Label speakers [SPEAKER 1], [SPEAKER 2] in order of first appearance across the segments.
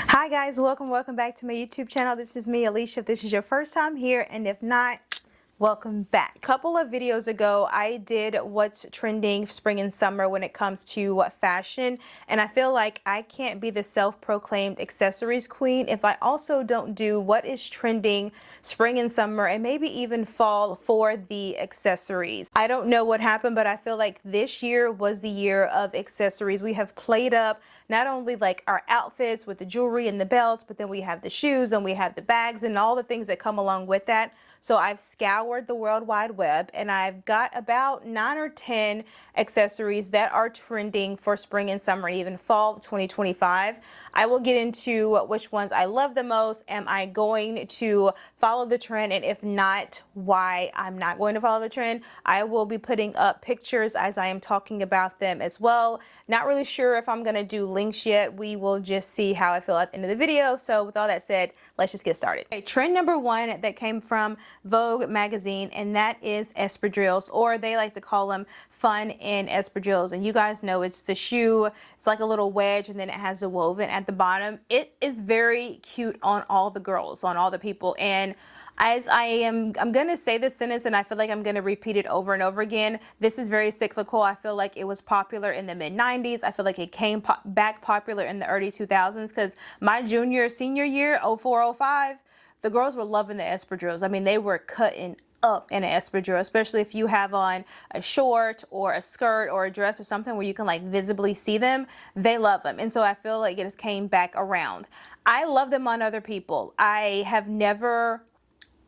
[SPEAKER 1] Hi guys, welcome back to my YouTube channel. This is me, Alicia, if this is your first time here, and if not, welcome back. A couple of videos ago I did what's trending spring and summer when it comes to fashion, and I feel like I can't be the self-proclaimed accessories queen if I also don't do what is trending spring and summer and maybe even fall for the accessories. I don't know what happened, but I feel like this year was the year of accessories. We have played up not only like our outfits with the jewelry and the belts, but then we have the shoes and we have the bags and all the things that come along with that. So I've scoured the World Wide Web and I've got about 9 or 10 accessories that are trending for spring and summer and even fall 2025. I will get into which ones I love the most. Am I going to follow the trend? And if not, why I'm not going to follow the trend. I will be putting up pictures as I am talking about them as well. Not really sure if I'm going to do links yet. We will just see how I feel at the end of the video. So with all that said, let's just get started. Okay, trend number 1 that came from Vogue magazine, and that is espadrilles, or they like to call them fun in espadrilles. And you guys know it's the shoe. It's like a little wedge and then it has the woven at the bottom. It is very cute on all the girls, on all the people. And as I'm going to say this sentence and I feel like I'm going to repeat it over and over again. This is very cyclical. I feel like it was popular in the mid 90s. I feel like it came back popular in the early 2000s because my senior year, 04, 05, the girls were loving the espadrilles. I mean, they were cutting up in an espadrille, especially if you have on a short or a skirt or a dress or something where you can like visibly see them. They love them. And so I feel like it just came back around. I love them on other people. I have never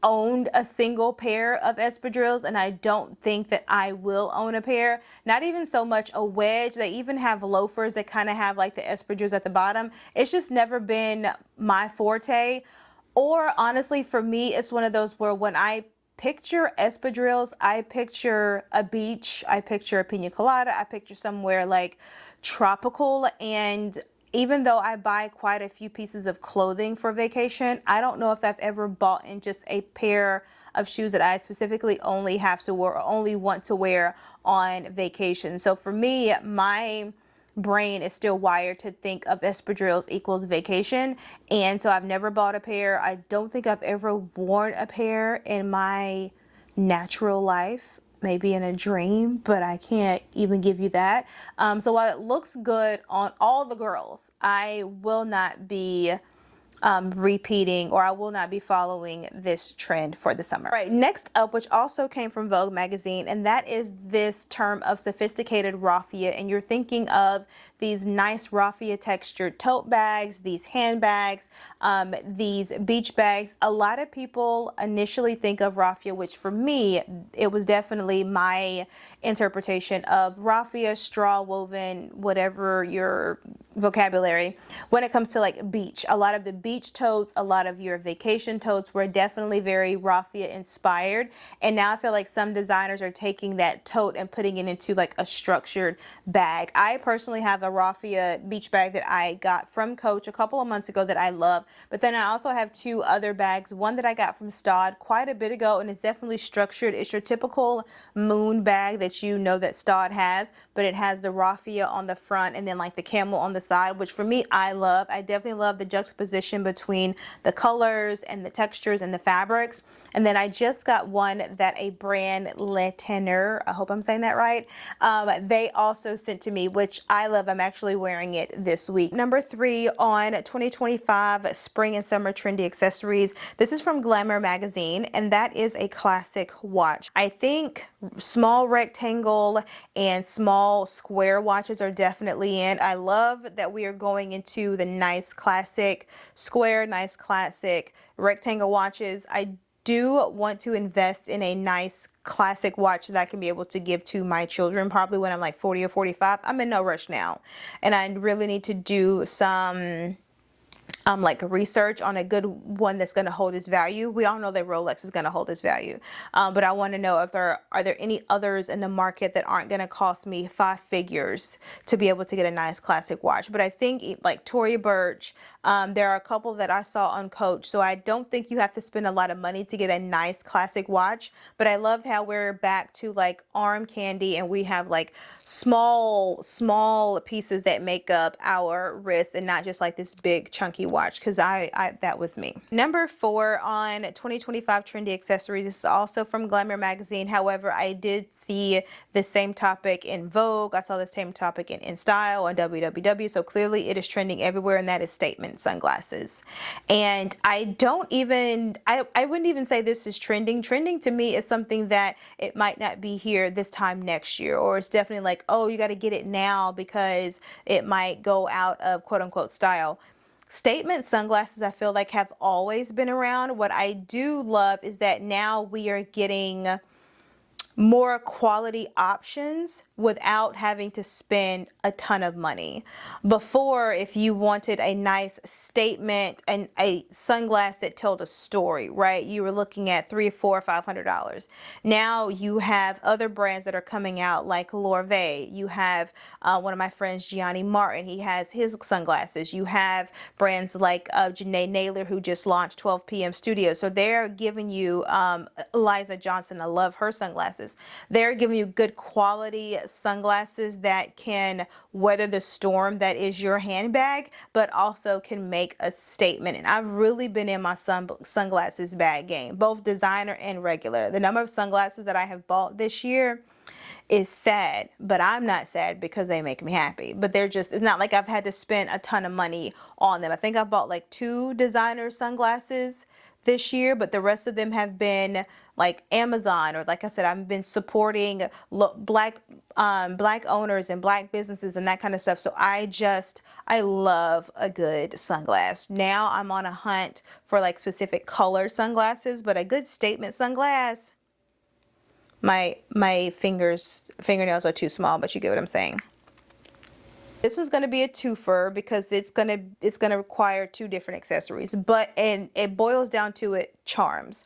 [SPEAKER 1] owned a single pair of espadrilles, and I don't think that I will own a pair. Not even so much a wedge. They even have loafers that kind of have like the espadrilles at the bottom. It's just never been my forte. Or honestly, for me, it's one of those where when I picture espadrilles, I picture a beach, I picture a pina colada, I picture somewhere like tropical. And even though I buy quite a few pieces of clothing for vacation, I don't know if I've ever bought in just a pair of shoes that I specifically only have to wear, or only want to wear on vacation. So for me, my brain is still wired to think of espadrilles equals vacation, and so I've never bought a pair. I don't think I've ever worn a pair in my natural life. Maybe in a dream, but I can't even give you that. So while it looks good on all the girls, I will not be repeating, or I will not be following this trend for the summer. All right, next up, which also came from Vogue magazine, and that is this term of sophisticated raffia. And you're thinking of these nice raffia textured tote bags, these handbags, these beach bags. A lot of people initially think of raffia, which for me, it was definitely my interpretation of raffia, straw woven, whatever your vocabulary, when it comes to like beach. A lot of the beach totes, a lot of your vacation totes were definitely very raffia inspired. And now I feel like some designers are taking that tote and putting it into like a structured bag. I personally have a raffia beach bag that I got from Coach a couple of months ago that I love. But then I also have 2 other bags, one that I got from Staud quite a bit ago, and it's definitely structured. It's your typical moon bag that you know that Staud has, but it has the raffia on the front and then like the camel on the side, which for me, I love. I definitely love the juxtaposition between the colors and the textures and the fabrics. And then I just got one that a brand Le Teneur, I hope I'm saying that right, they also sent to me, which I love. I'm actually wearing it this week. Number 3 on 2025 spring and summer trendy accessories. This is from Glamour magazine, and that is a classic watch. I think small rectangle and small square watches are definitely in. I love that we are going into the nice classic square, nice classic rectangle watches. I do want to invest in a nice classic watch that I can be able to give to my children probably when I'm like 40 or 45. I'm in no rush now, and I really need to do some like research on a good one that's going to hold its value. We all know that Rolex is going to hold its value, but I want to know if are there any others in the market that aren't going to cost me 5 figures to be able to get a nice classic watch. But I think like Tory Burch, there are a couple that I saw on Coach, so I don't think you have to spend a lot of money to get a nice classic watch. But I love how we're back to like arm candy, and we have like small pieces that make up our wrist, and not just like this big chunky watch, because I that was me. Number 4 on 2025 trendy accessories. This is also from Glamour magazine. However, I did see the same topic in Vogue. I saw the same topic in InStyle and WWW. So clearly it is trending everywhere, and that is statement sunglasses. And I wouldn't even say this is trending. Trending to me is something that it might not be here this time next year, or it's definitely like, oh, you got to get it now because it might go out of quote unquote style. Statement sunglasses, I feel like, have always been around. What I do love is that now we are getting more quality options without having to spend a ton of money. Before, if you wanted a nice statement and a sunglass that told a story, right, you were looking at $300, $400, $500. Now you have other brands that are coming out like Lorvet. You have one of my friends, Gianni Martin. He has his sunglasses. You have brands like Janae Naylor, who just launched 12 p.m. Studios. So they're giving you Eliza Johnson. I love her sunglasses. They're giving you good quality sunglasses that can weather the storm that is your handbag, but also can make a statement. And I've really been in my sunglasses bag game, both designer and regular. The number of sunglasses that I have bought this year is sad, but I'm not sad because they make me happy. But it's not like I've had to spend a ton of money on them. I think I bought like 2 designer sunglasses this year, but the rest of them have been like Amazon, or like I said, I've been supporting black owners and black businesses and that kind of stuff. So I love a good sunglass. Now I'm on a hunt for like specific color sunglasses, but a good statement sunglass. My fingernails are too small, but you get what I'm saying. This was going to be a twofer because it's gonna require 2 different accessories, and it boils down to it, charms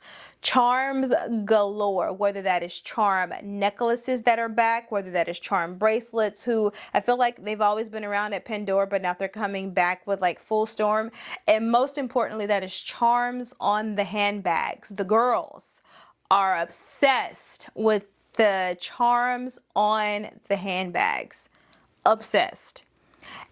[SPEAKER 1] galore. Whether that is charm necklaces that are back, whether that is charm bracelets, who I feel like they've always been around at Pandora, but now they're coming back with like full storm. And most importantly, that is charms on the handbags. The girls are obsessed with the charms on the handbags. Obsessed.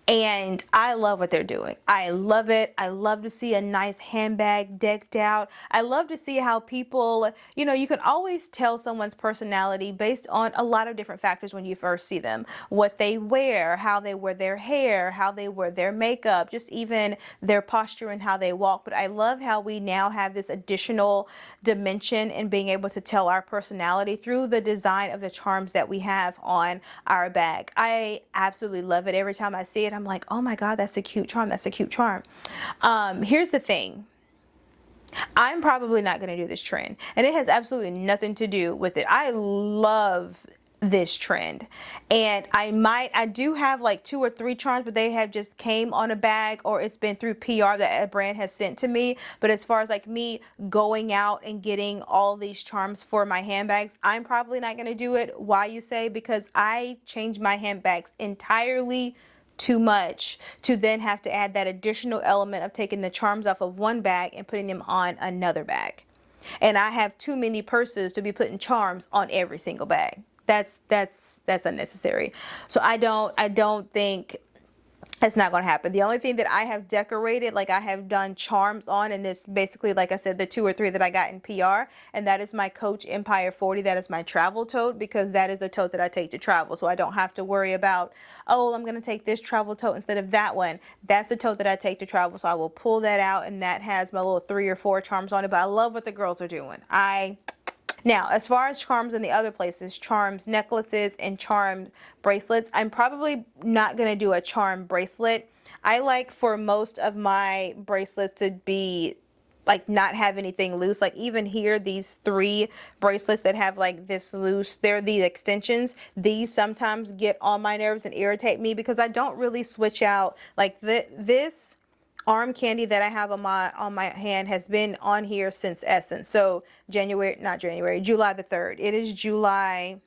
[SPEAKER 1] And I love what they're doing. I love it. I love to see a nice handbag decked out. I love to see how people, you can always tell someone's personality based on a lot of different factors when you first see them. What they wear, how they wear their hair, how they wear their makeup, just even their posture and how they walk. But I love how we now have this additional dimension in being able to tell our personality through the design of the charms that we have on our bag. I absolutely love it. Every time I see it, I'm like, oh my God, that's a cute charm. That's a cute charm. Here's the thing. I'm probably not going to do this trend, and it has absolutely nothing to do with it. I love this trend, and I do have like 2 or 3 charms, but they have just came on a bag, or it's been through PR that a brand has sent to me. But as far as like me going out and getting all these charms for my handbags, I'm probably not going to do it. Why, you say? Because I change my handbags entirely too much to then have to add that additional element of taking the charms off of one bag and putting them on another bag. And I have too many purses to be putting charms on every single bag. That's unnecessary. So I don't think it's not going to happen. The only thing that I have decorated, like I have done charms on, and this basically, like I said, the 2 or 3 that I got in PR, and that is my Coach Empire 40. That is my travel tote, because that is the tote that I take to travel. So I don't have to worry about, oh, I'm going to take this travel tote instead of that one. That's the tote that I take to travel. So I will pull that out, and that has my little 3 or 4 charms on it. But I love what the girls are doing. Now, as far as charms in the other places, charms necklaces and charm bracelets, I'm probably not going to do a charm bracelet. I like for most of my bracelets to be like not have anything loose. Like even here, these 3 bracelets that have like this loose, they're the extensions. These sometimes get on my nerves and irritate me because I don't really switch out like this arm candy that I have on my hand has been on here since Essence. So not January, July the 3rd. It is July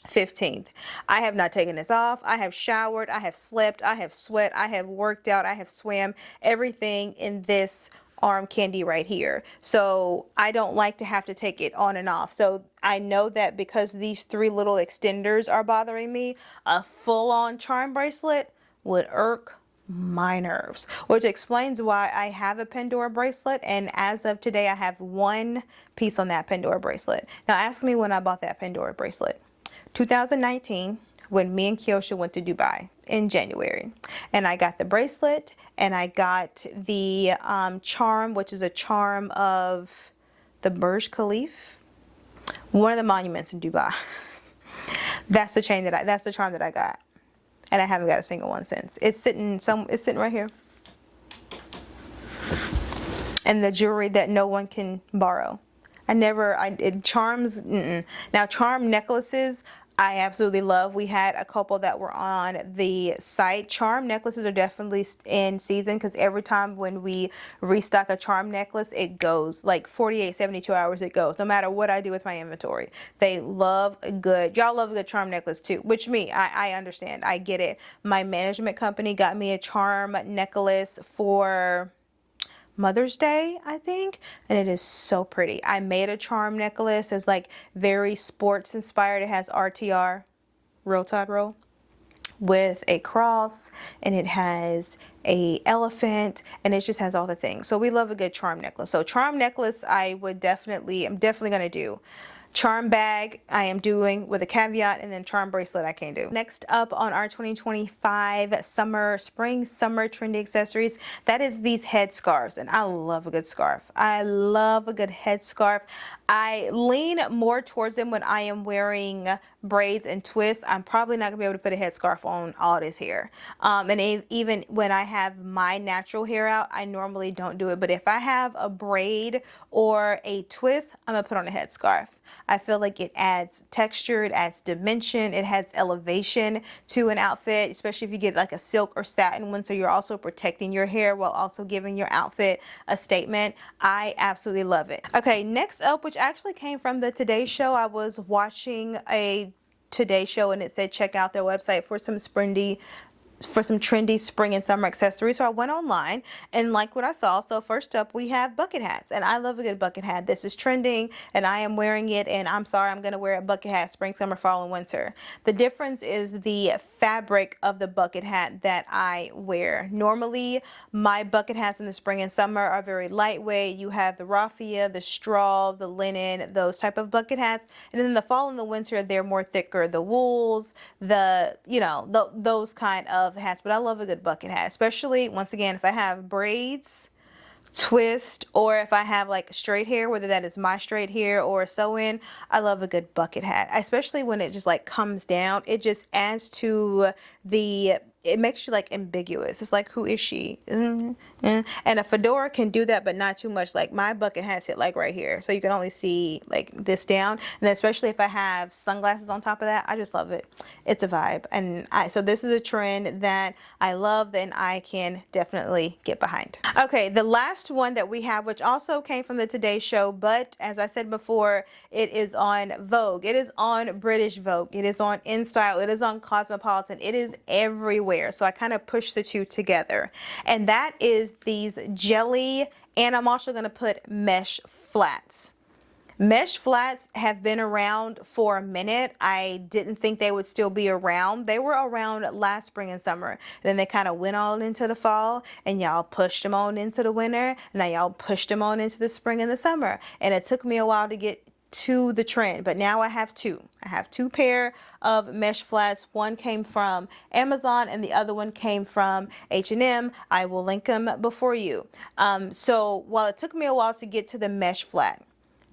[SPEAKER 1] 15th. I have not taken this off. I have showered, I have slept, I have sweat, I have worked out, I have swam, everything in this arm candy right here. So I don't like to have to take it on and off. So I know that because these 3 little extenders are bothering me, a full-on charm bracelet would irk my nerves, which explains why I have a Pandora bracelet, and as of today I have 1 piece on that Pandora bracelet. Now ask me when I bought that Pandora bracelet. 2019, when me and Kiosha went to Dubai in January, and I got the bracelet and I got the charm, which is a charm of the Burj Khalifa, one of the monuments in Dubai. That's the charm that I got. And I haven't got a single one since. It's sitting right here. And the jewelry that no one can borrow. Charms, Now charm necklaces, I absolutely love. We had a couple that were on the site. Charm necklaces are definitely in season because every time when we restock a charm necklace, it goes like 48, 72 hours it goes, no matter what I do with my inventory. They love y'all love a good charm necklace too, which I understand. I get it. My management company got me a charm necklace for Mother's Day, I think, and it is so pretty. I made a charm necklace. It's like very sports inspired. It has RTR, Roll Tide Roll, with a cross, and it has elephant, and it just has all the things. So we love a good charm necklace. So charm necklace I'm definitely gonna do. Charm bag I am doing with a caveat, and then charm bracelet I can't do. Next up on our 2025 spring summer trendy accessories, that is these head scarves, and I love a good scarf. I love a good head scarf. I lean more towards them when I am wearing braids and twists. I'm probably not gonna be able to put a headscarf on all this hair. And even when I have my natural hair out, I normally don't do it. But if I have a braid or a twist, I'm gonna put on a headscarf. I feel like it adds texture, it adds dimension, it adds elevation to an outfit, especially if you get like a silk or satin one, so you're also protecting your hair while also giving your outfit a statement. I absolutely love it. Okay, next up, which actually came from the Today Show. I was watching a Today Show and it said check out their website for some trendy spring and summer accessories. So I went online and like what I saw. So first up we have bucket hats, and I love a good bucket hat. This is trending and I am wearing it, and I'm sorry, I'm gonna wear a bucket hat spring, summer, fall, and winter. The difference is the fabric of the bucket hat that I wear. Normally my bucket hats in the spring and summer are very lightweight. You have the raffia, the straw, the linen, those type of bucket hats, and then the fall and the winter they're more thicker, the wools, those kind of hats. But I love a good bucket hat, especially once again if I have braids, twist, or if I have like straight hair, whether that is my straight hair or a sew-in. I love a good bucket hat, especially when it just like comes down. It just adds to it makes you like ambiguous. It's like, who is she? And a fedora can do that, but not too much. Like my bucket hats hit like right here, so you can only see like this down. And then especially if I have sunglasses on top of that, I just love it. It's a vibe. And so this is a trend that I love and I can definitely get behind. Okay, the last one that we have, which also came from the Today Show, but as I said before, it is on Vogue. It is on British Vogue. It is on InStyle. It is on Cosmopolitan. It is everywhere. So I kind of push the two together, and that is these jelly, and I'm also going to put mesh flats. Mesh flats have been around for a minute. I didn't think they would still be around. They were around last spring and summer. And then they kind of went on into the fall, and y'all pushed them on into the winter, and now y'all pushed them on into the spring and the summer. And it took me a while to get to the trend, but now I have two. I have two pair of mesh flats. One came from Amazon and the other one came from H&M. I will link them before you. So while it took me a while to get to the mesh flat,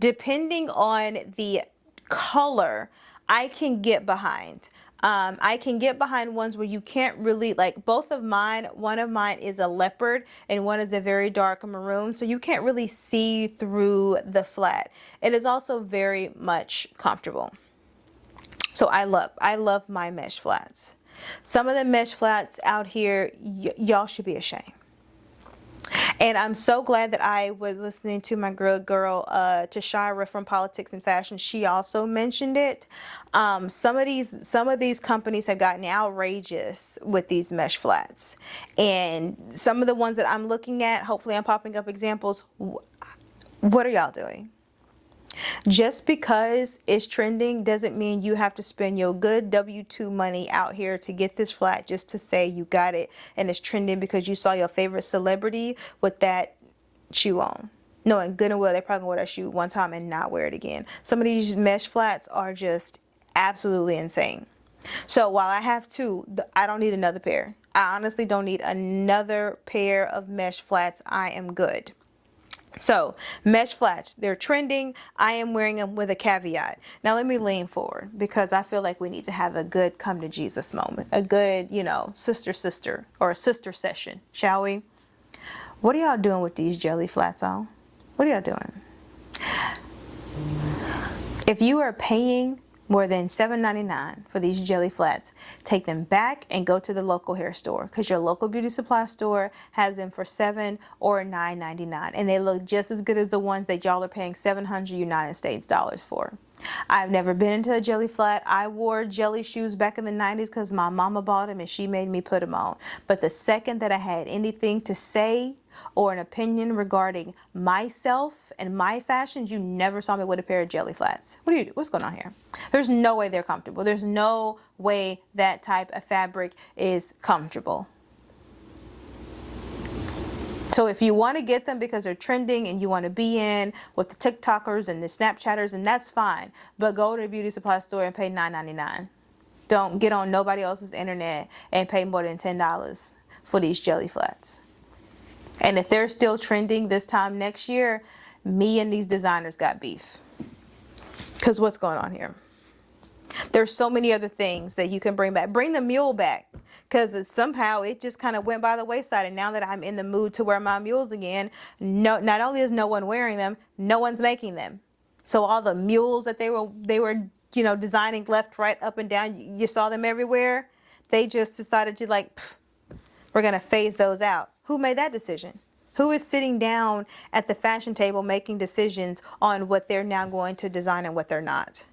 [SPEAKER 1] depending on the color, I can get behind. I can get behind ones where you can't really, like both of mine, one of mine is a leopard and one is a very dark maroon, so you can't really see through the flat. It is also very much comfortable. So I love my mesh flats. Some of the mesh flats out here, y'all should be ashamed. And I'm so glad that I was listening to my girl, Tashira from Politics and Fashion. She also mentioned it. Some of these companies have gotten outrageous with these mesh flats, and some of the ones that I'm looking at, hopefully I'm popping up examples. What are y'all doing? Just because it's trending doesn't mean you have to spend your good W-2 money out here to get this flat just to say you got it and it's trending because you saw your favorite celebrity with that shoe on. Knowing good and well they probably gonna wear that shoe one time and not wear it again. Some of these mesh flats are just absolutely insane. So while I have two, I don't need another pair. I honestly don't need another pair of mesh flats. I am good. So mesh flats, they're trending. I am wearing them with a caveat. Now let me lean forward because I feel like we need to have a good come to Jesus moment, a good, sister or a sister session, shall we? What are y'all doing with these jelly flats on? What are y'all doing? If you are paying more than $7.99 for these jelly flats, take them back and go to the local hair store because your local beauty supply store has them for $7 or $9.99, and they look just as good as the ones that y'all are paying 700 United States dollars for. I've never been into a jelly flat. I wore jelly shoes back in the 90s because my mama bought them and she made me put them on. But the second that I had anything to say or an opinion regarding myself and my fashions, you never saw me with a pair of jelly flats. What's going on here? There's no way they're comfortable. There's no way that type of fabric is comfortable. So if you want to get them because they're trending and you want to be in with the TikTokers and the Snapchatters, and that's fine. But go to the beauty supply store and pay $9.99. Don't get on nobody else's internet and pay more than $10 for these jelly flats. And if they're still trending this time next year, me and these designers got beef. Because what's going on here? There's so many other things that you can bring back. Bring the mule back. Because somehow it just kind of went by the wayside. And now that I'm in the mood to wear my mules again, not only is no one wearing them, no one's making them. So all the mules that they were designing left, right, up and down, you saw them everywhere. They just decided to we're going to phase those out. Who made that decision? Who is sitting down at the fashion table making decisions on what they're now going to design and what they're not?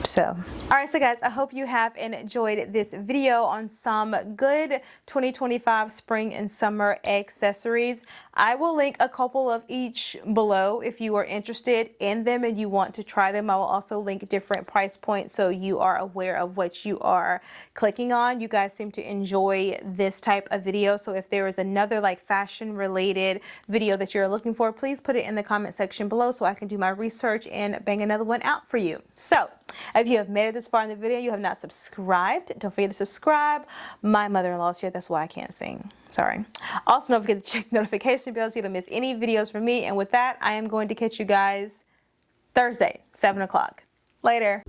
[SPEAKER 1] So, all right, so guys, I hope you have enjoyed this video on some good 2025 spring and summer accessories. I will link a couple of each below if you are interested in them and you want to try them. I will also link different price points so you are aware of what you are clicking on. You guys seem to enjoy this type of video. So if there is another fashion related video that you're looking for, please put it in the comment section below so I can do my research and bang another one out for you. So if you have made it this far in the video, you have not subscribed, don't forget to subscribe. My mother-in-law's here, that's why I can't sing. Sorry. Also, don't forget to check the notification bell so you don't miss any videos from me. And with that, I am going to catch you guys Thursday, 7 o'clock. Later.